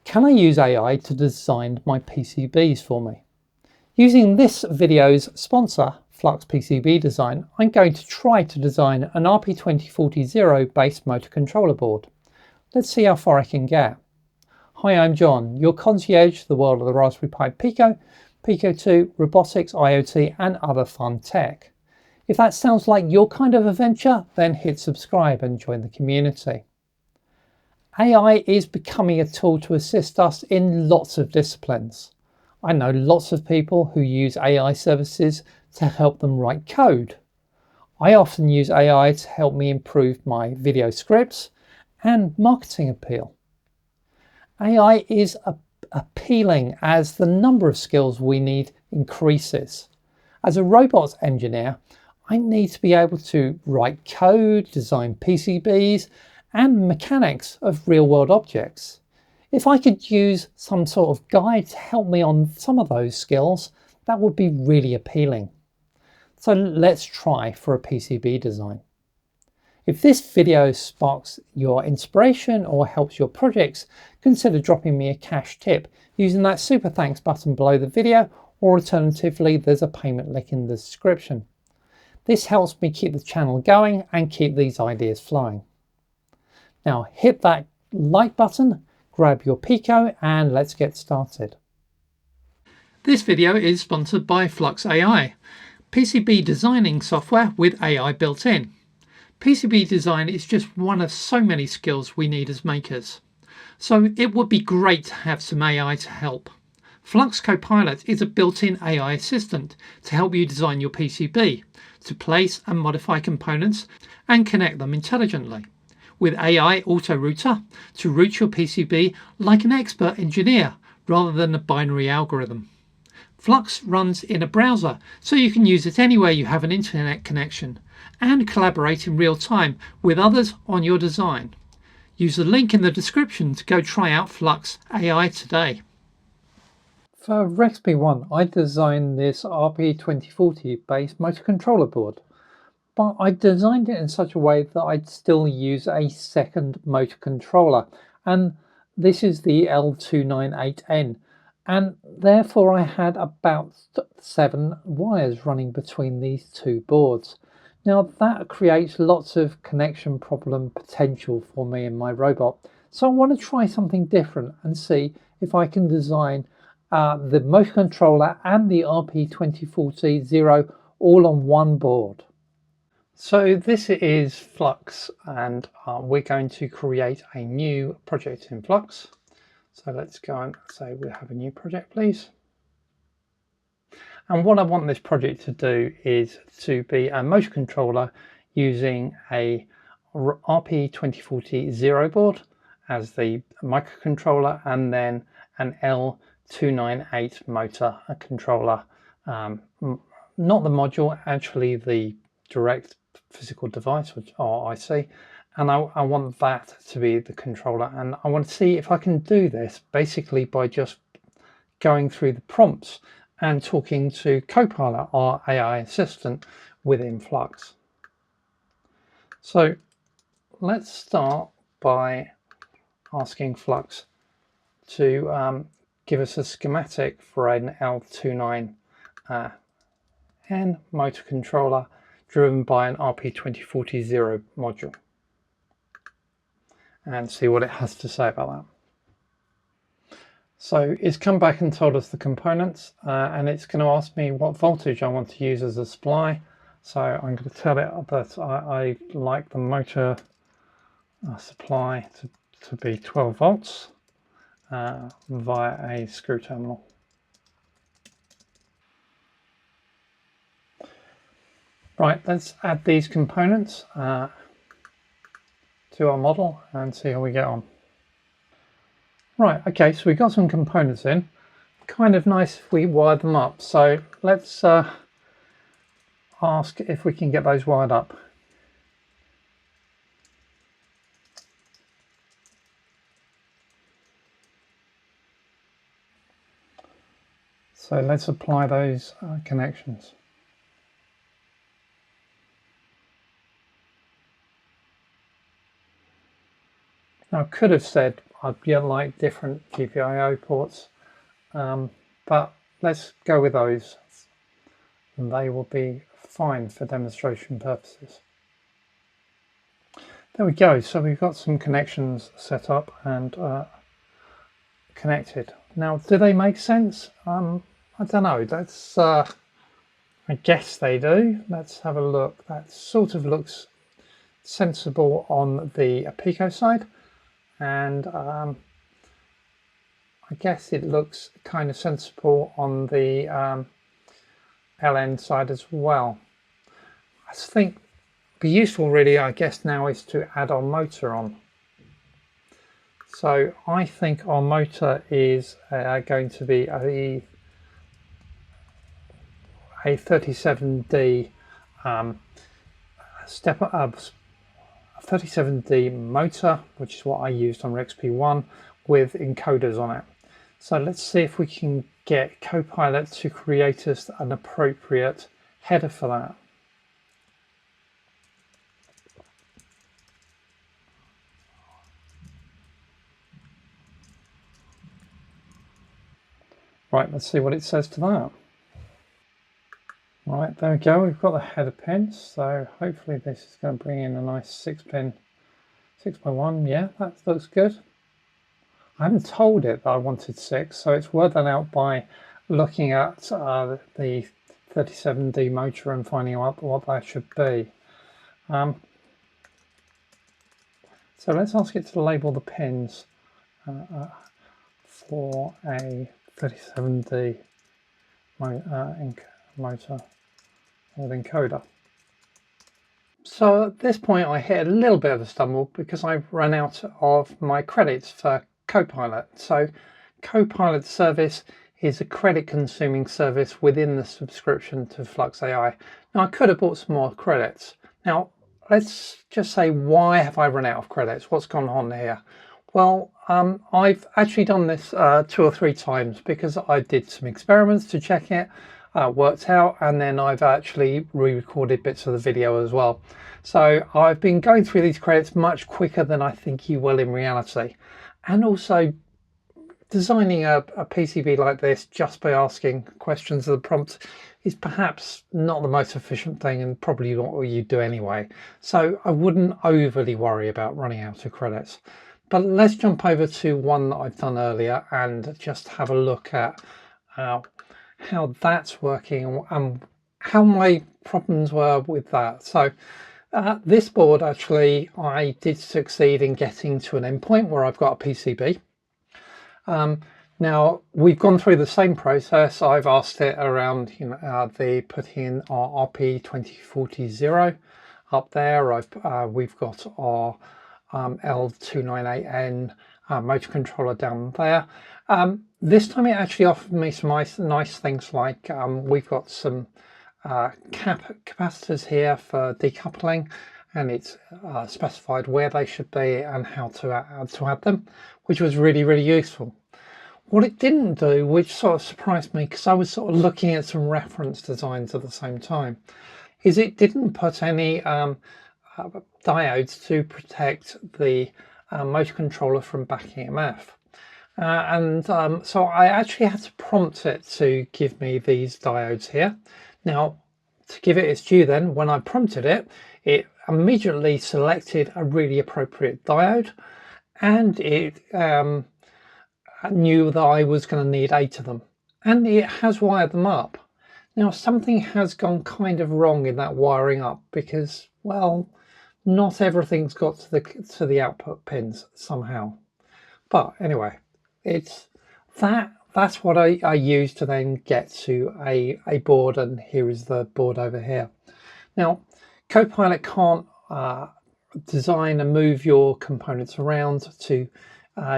Can I use AI to design my PCBs for me? Using this video's sponsor, Flux PCB Design, I'm going to try to design an RP2040 based motor controller board. Let's see how far I can get. Hi, I'm John, your concierge to the world of the Raspberry Pi Pico, Pico 2, robotics, IoT and other fun tech. If that sounds like your kind of adventure, then hit subscribe and join the community. AI is becoming a tool to assist us in lots of disciplines. I know lots of people who use AI services to help them write code. I often use AI to help me improve my video scripts and marketing appeal. AI is appealing as the number of skills we need increases. As a robots engineer, I need to be able to write code, design PCBs, and mechanics of real-world objects. If I could use some sort of guide to help me on some of those skills, that would be really appealing. So let's try for a PCB design. If this video sparks your inspiration or helps your projects, consider dropping me a cash tip using that super thanks button below the video, or alternatively there's a payment link in the description. This helps me keep the channel going and keep these ideas flowing. Now hit that like button, grab your Pico and let's get started. This video is sponsored by Flux.AI, PCB designing software with AI built in. PCB design is just one of so many skills we need as makers. So it would be great to have some AI to help. Flux CoPilot is a built-in AI assistant to help you design your PCB, to place and modify components and connect them intelligently. With AI Auto Router to route your PCB like an expert engineer rather than a binary algorithm. Flux runs in a browser, so you can use it anywhere you have an internet connection and collaborate in real time with others on your design. Use the link in the description to go try out Flux AI today. For recipe 1, I designed this RP2040 based motor controller board. But I designed it in such a way that I'd still use a second motor controller, and this is the L298N, and therefore I had about 7 wires running between these two boards. Now that creates lots of connection problem potential for me and my robot, so I want to try something different and see if I can design the motor controller and the RP2040 all on one board. So this is Flux, and we're going to create a new project in Flux. So let's go and say we have a new project, please. And what I want this project to do is to be a motor controller using a RP2040 board as the microcontroller, and then an L298 motor controller. Not the module, actually the direct physical device, which or IC, and I want that to be the controller, and I want to see if I can do this basically by just going through the prompts and talking to CoPilot, our AI assistant within Flux. So let's start by asking Flux to give us a schematic for an L29N motor controller driven by an RP2040 module, and see what it has to say about that. So it's come back and told us the components, and it's going to ask me what voltage I want to use as a supply. So I'm going to tell it that I like the motor supply to be 12 volts via a screw terminal. Right, let's add these components to our model and see how we get on. Right, okay, so we've got some components in. Kind of nice if we wire them up. So let's ask if we can get those wired up. So let's apply those connections. Now I could have said I'd like different GPIO ports, but let's go with those, and they will be fine for demonstration purposes. There we go. So we've got some connections set up and connected. Now, do they make sense? I don't know. That's I guess they do. Let's have a look. That sort of looks sensible on the Pico side, and I guess it looks kind of sensible on the LN side as well. I think be useful really, I guess, now is to add our motor on. So I think our motor is going to be a 37D step up, 37D motor, which is what I used on RXP1 with encoders on it. So let's see if we can get CoPilot to create us an appropriate header for that. Right, let's see what it says to that. Right, there we go, we've got the header pins, so hopefully this is going to bring in a nice 6-pin 6x1. Yeah, that looks good. I haven't told it that I wanted 6, so it's worked that out by looking at the 37D motor and finding out what that should be. So let's ask it to label the pins for a 37D motor with encoder. So at this point I hit a little bit of a stumble because I've run out of my credits for CoPilot. So CoPilot service is a credit consuming service within the subscription to Flux.AI. Now I could have bought some more credits. Now let's just say, why have I run out of credits? What's gone on here? Well, I've actually done this 2 or 3 times because I did some experiments to check it, worked out, and then I've actually re-recorded bits of the video as well. So I've been going through these credits much quicker than I think you will in reality. And also designing a PCB like this just by asking questions of the prompt is perhaps not the most efficient thing, and probably not what you do anyway. So I wouldn't overly worry about running out of credits. But let's jump over to one that I've done earlier and just have a look at how that's working and how my problems were with that. So this board, actually, I did succeed in getting to an endpoint where I've got a PCB. Now we've gone through the same process. I've asked it around, the putting in our RP2040 up there. We've got our L298N motor controller down there. This time it actually offered me some nice things like we've got some capacitors here for decoupling, and it's specified where they should be and how to add them, which was really useful. What it didn't do, which sort of surprised me because I was sort of looking at some reference designs at the same time, is it didn't put any diodes to protect the motor controller from back EMF. So I actually had to prompt it to give me these diodes here. Now, to give it its due then, when I prompted it, it immediately selected a really appropriate diode, and it knew that I was going to need 8 of them, and it has wired them up. Now, something has gone kind of wrong in that wiring up because, well, not everything's got to the output pins somehow. But anyway, it's that's what I use to then get to a board, and here is the board over here. Now, CoPilot can't design and move your components around to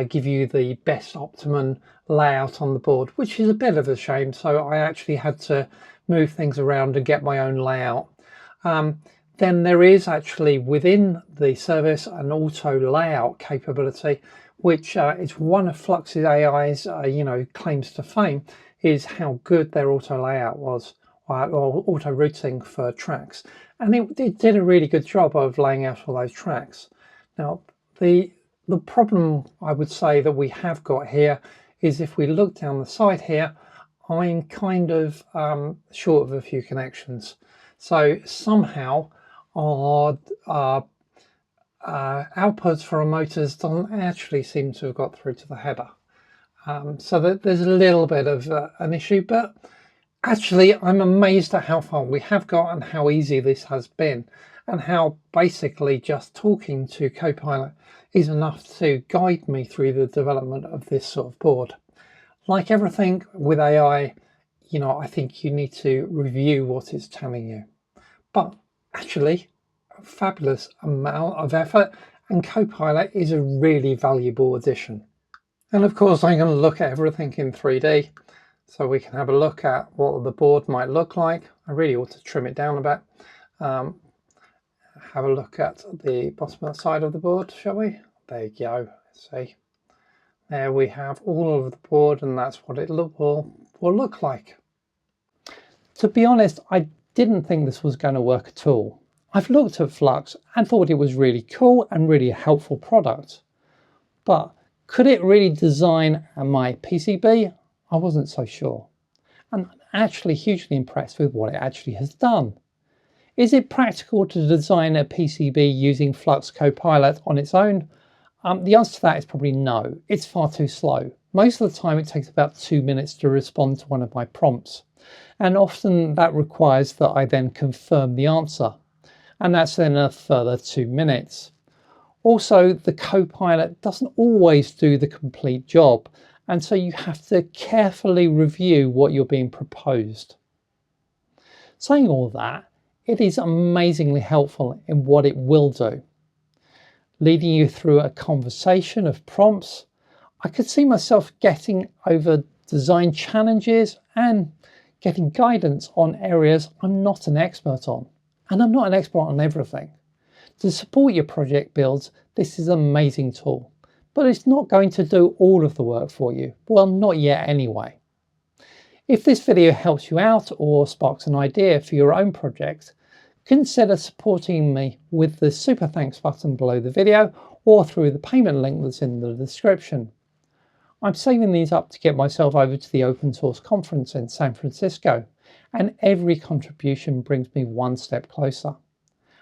give you the best optimum layout on the board, which is a bit of a shame. So I actually had to move things around and get my own layout. Then there is actually within the service an auto layout capability, which is one of Flux's AI's claims to fame, is how good their auto layout was, or auto routing for tracks, and it did a really good job of laying out all those tracks. Now the The problem I would say that we have got here is if we look down the side here, I'm kind of short of a few connections. So somehow our outputs for our motors don't actually seem to have got through to the header. So that there's a little bit of an issue, but actually I'm amazed at how far we have got and how easy this has been, and how basically just talking to CoPilot is enough to guide me through the development of this sort of board. Like everything with AI, you know, I think you need to review what it's telling you. But actually, a fabulous amount of effort, and CoPilot is a really valuable addition. And of course, I'm going to look at everything in 3D, so we can have a look at what the board might look like. I really ought to trim it down a bit. Have a look at the bottom side of the board, shall we? There you go. See, there we have all of the board, and that's what it will look like. To be honest, I didn't think this was going to work at all. I've looked at Flux and thought it was really cool and really a helpful product. But could it really design my PCB? I wasn't so sure. And I'm actually hugely impressed with what it actually has done. Is it practical to design a PCB using Flux CoPilot on its own? The answer to that is probably no. It's far too slow. Most of the time it takes about 2 minutes to respond to one of my prompts. And often that requires that I then confirm the answer. And that's then a further 2 minutes. Also, the CoPilot doesn't always do the complete job, and so you have to carefully review what you're being proposed. Saying all that, it is amazingly helpful in what it will do. Leading you through a conversation of prompts, I could see myself getting over design challenges and getting guidance on areas I'm not an expert on. And I'm not an expert on everything. To support your project builds, this is an amazing tool, but it's not going to do all of the work for you. Well, not yet anyway. If this video helps you out or sparks an idea for your own project, consider supporting me with the super thanks button below the video or through the payment link that's in the description. I'm saving these up to get myself over to the open source conference in San Francisco, and every contribution brings me one step closer.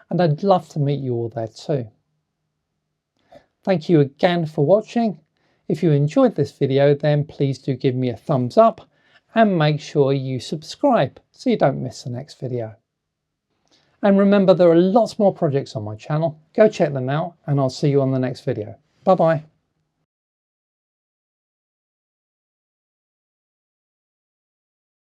And I'd love to meet you all there too. Thank you again for watching. If you enjoyed this video, then please do give me a thumbs up and make sure you subscribe so you don't miss the next video. And remember, there are lots more projects on my channel. Go check them out, and I'll see you on the next video. Bye bye.